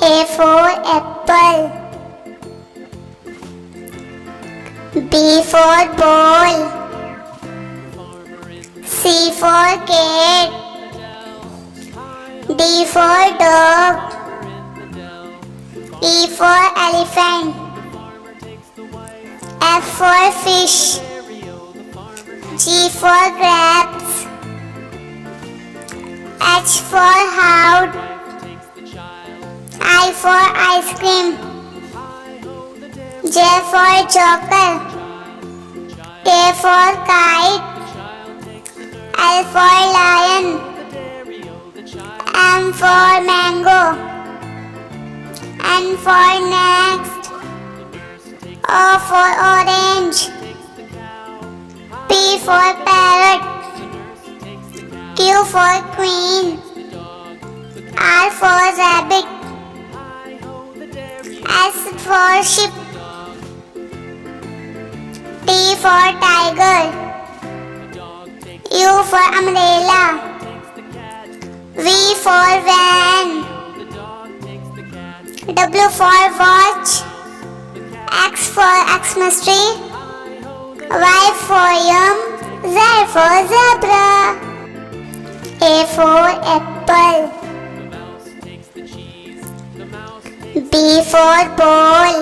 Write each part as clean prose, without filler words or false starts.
A for apple. B for ball. C for cat. D for dog. E for elephant. F for fish. G for grapes. H for hound. I for ice cream. J for joker. K for kite. L for lion. M for mango. N for next. O for orange. P for parrot. Q for queen. R for rabbit. S for sheep. T for tiger. U for umbrella. V for van. W for watch. X for Xmas tree. Y for yum. Z for zebra. A for apple. B for ball.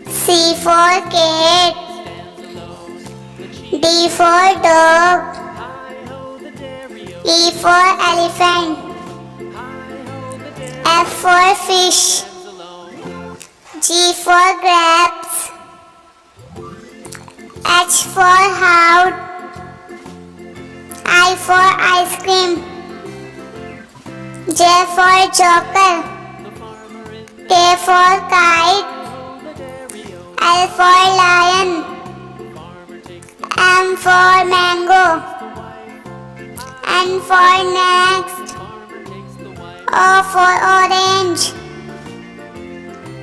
C for cat. D for dog. E for elephant. F for fish. G for grapes. H for hound. I for ice cream. J for joker. K for kite. L for lion. M for mango. N for next. O for orange.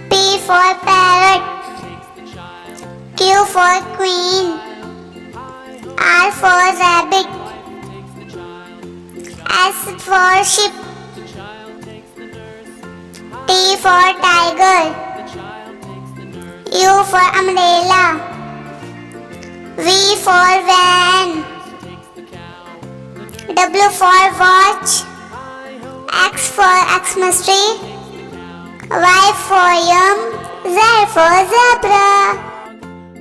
P for parrot. Q for queen. R for rabbit. S for sheep. T for tiger. U for umbrella. V for van. W for watch. X for Xmas tree. Y for yum. Z for zebra.